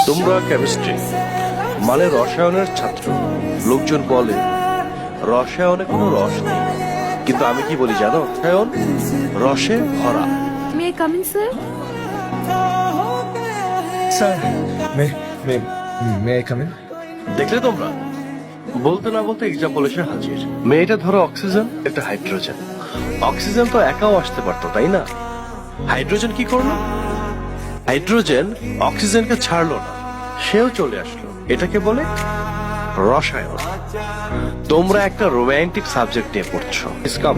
তোমরা কেমিস্ট্রি মানে রসায়নের ছাত্র। লোকজন বলে রসায়নে কোনো রস নেই, কিন্তু আমি কি বলি জানো? রসায়ন রসে ভরা। May I come in sir? Sir may I come in? দেখলে তোমরা, বলতে না বলতে এক্সাম্পল এসে হাজির। মেয়েটা ধরো অক্সিজেন, একটা হাইড্রোজেন। অক্সিজেন তো একাও আসতে পারতো, তাই না? হাইড্রোজেন কি করলো? হাইড্রোজেন অক্সিজেনকে ছাড়লো না, সেও চলে আসলো। এটাকে বলে রসায়ন। তোমরা একটা রোমান্টিক সাবজেক্ট নিয়ে পড়ছো। ইসকাম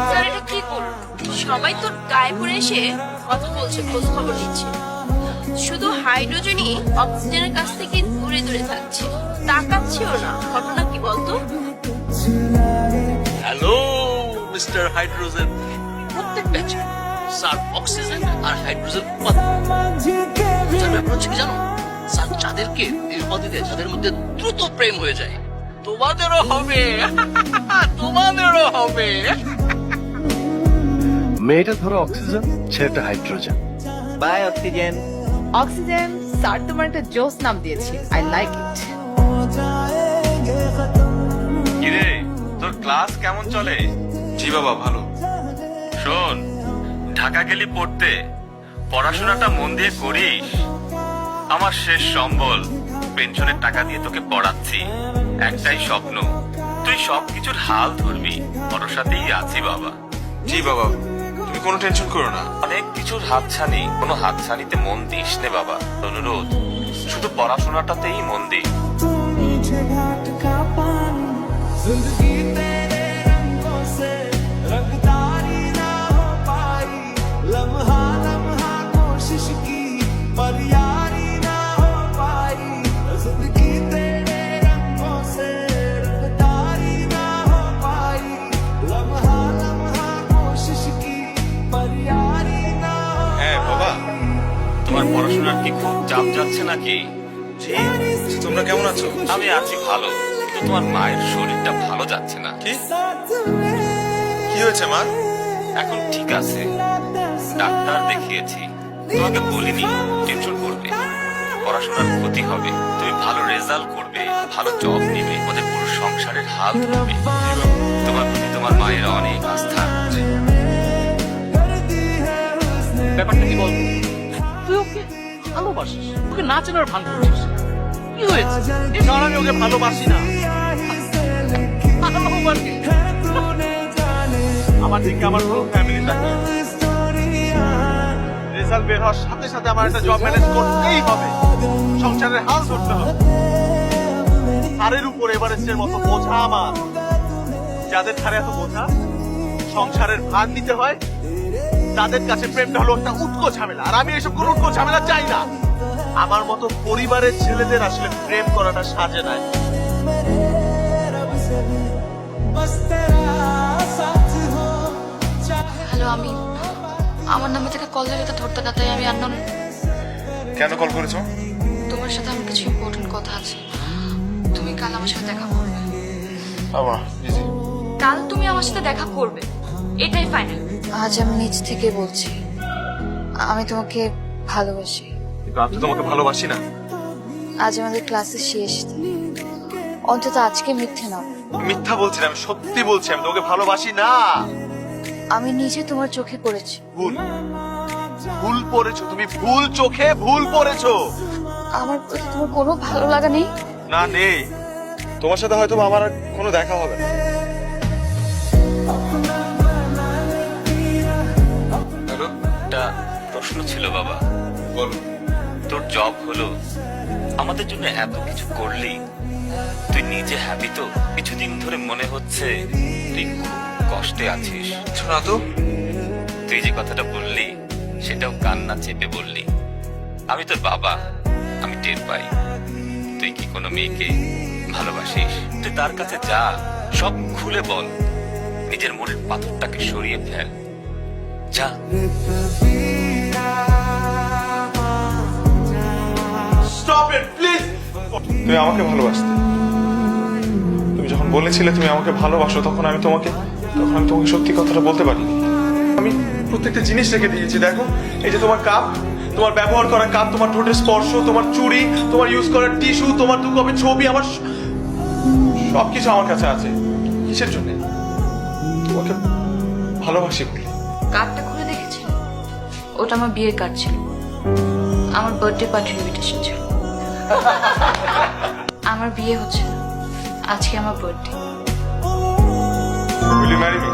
স্যার এটা কি করলো? সবাই তো গায়ে পড়ে এসে কথা বলছে, খোঁজ খবর নিচ্ছে। শুধু হাইড্রোজেনই অক্সিজেনের কাছ থেকে দূরে দূরে থাকছে, তাকাচ্ছেও না। ঘটনা কি বলতো? Hello mister hydrogen. প্রত্যেক ব্যাচে স্যার অক্সিজেন আর হাইড্রোজেন স্যার ব্যাপার হচ্ছে কি জানো? স্যার যাদেরকে নির্বাধি দেয়, যাদের মধ্যে দ্রুত প্রেম হয়ে যায়, তোমাদেরও হবে। তোমাদেরও হবে। মেয়েটা ধরো অক্সিজেন, ছেলেটা hydrogen. Bye oxygen. Oxygen sir তোমার একটা জোস নাম দিয়েছে, আই লাইক ইট। কিরে, তোর ক্লাস কেমন চলে? জি বাবা, ভালো। শোন, ঢাকা গেলি পড়তে, পড়াশোনাটা মন দিয়ে করিস। আমার শেষ সম্বল, পেনশনের টাকা দিয়ে তোকে পড়াচ্ছি। একটাই স্বপ্ন, তুই সবকিছুর হাল ধরবি। ভরসাতেই আছি বাবা। জি বাবা, তুমি কোনো টেনশন করো না। অনেক কিছুর হাতছানি, কোনো হাতছানিতে মন দিস নে বাবা। অনুরোধ, শুধু পড়াশোনাটাতেই মন দি। হ্যাঁ বাবা, তোমার পড়াশোনার কি খুব চাপ যাচ্ছে নাকি? জি। তোমরা কেমন আছো? আমি আছি ভালো, কিন্তু তোমার মায়ের শরীরটা ভালো যাচ্ছে না। কি হয়েছে মা? এখন ঠিক আছে, ডাক্তার দেখিয়েছি। তোমাকে বলিনি টেনশন করবে, পড়াশোনার ক্ষতি হবে। তুমি ভালো রেজাল্ট করবে, ভালো জব নেবে, ওদের পুরো সংসারের হাল ধরবে। তোমার প্রতি তোমার মায়ের অনেক আস্থা আছে। ব্যাপারটা কি বলতো? তুই ওকে ভালোবাসিস, ওকে না চেনার ভান করছিস। কি হয়েছে? কারণ আমি ওকে ভালোবাসি না। ভালোবাসি। আমার দিকে আমার পুরো ফ্যামিলিটাকে রেজাল্ট বের হওয়ার সাথে সাথে আমার একটা জব ম্যানেজ করতেই হবে, সংসারের হাল ধরতে হবে। ঘাড়ের উপর এভারেস্টের মতো বোঝা আমার। যাদের ঘাড়ে এত বোঝা, সংসারের ভার নিতে হয়, তাদের কাছে প্রেমটা হলো একটা উটকো ঝামেলা। আর আমি এসব কোনো উটকো ঝামেলা চাই না। আমার মতো পরিবারের ছেলেদের আসলে প্রেম করাটা সাজে না। হ্যালো, আমি আমার নামে থেকে কল দিলে তো ধরতে না, তাই আমি আননোন। কেন কল করেছো? তোমার সাথে আমার কিছু ইম্পর্টেন্ট কথা আছে। তুমি কাল আমার সাথে দেখা করবে। বাবা, বিজি। কাল তুমি আমার সাথে দেখা করবে, এটাই ফাইনাল। আজ আমি নিজ থেকে বলছি, আমি তোমাকে ভালোবাসি। কিন্তু আমি তো তোমাকে ভালোবাসি না। আজ আমাদের ক্লাসের শেষ দিন, অন্তত আজকে মিথ্যে নাও। মিথ্যা বলছি না, আমি সত্যি বলছি, আমি তোমাকে ভালোবাসি না। আমি নিজে তোমার চোখে পড়েছি। ভুল ভুল পড়েছো তুমি, ভুল চোখে ভুল পড়েছো। আমার প্রতি তোমার কোনো ভালো লাগা নেই? না, নেই। তোমার সাথে হয়তো আমার আর কোনো দেখা হবে না। হ্যালো, একটা প্রশ্ন ছিল বাবা। বলো। তোর জব হলো, আমাদের জন্য এত কিছু করলি, তুই নিজে হ্যাপি তো? কিছুদিন ধরে মনে হচ্ছে তুই খুব কষ্টে আছিস। শোনা তো, তুই যে কথাটা বললি সেটাও কান্না চেপে বললি। আমি তোর বাবা, আমি টের পাই তুই কি কোনো মেয়েকে ভালোবাসিস। তুই তার কাছে যা, সব খুলে বল, নিজের মনের পাথরটাকে সরিয়ে ফেল। যা। Stop it please. তুমি আমাকে ভালোবাসতে, তুমি যখন বলেছিলে তুমি আমাকে ভালোবাসো, তখন আমি তোমাকে সত্যি কথাটা বলতে পারিনি। আমি প্রত্যেকটা জিনিস রেখে দিয়েছি। দেখো, এই যে তোমার কাপ, তোমার ব্যবহার করা কাপ, তোমার ঠোঁটের স্পর্শ, তোমার চুড়ি, তোমার ইউজ করা টিস্যু, তোমার 2 কপি ছবি, আমার সবকিছু আমার কাছে আছে। কিসের জন্য? তোমাকে ভালোবাসি বলে। কার্ডটা খুলে দেখেছি, ওটা আমার বিয়ের কার্ড ছিল, আমার বার্থডে পার্টির ইনভিটেশন ছিল। আমার বিয়ে হচ্ছে না, আজকে আমার birthday. Will you marry me?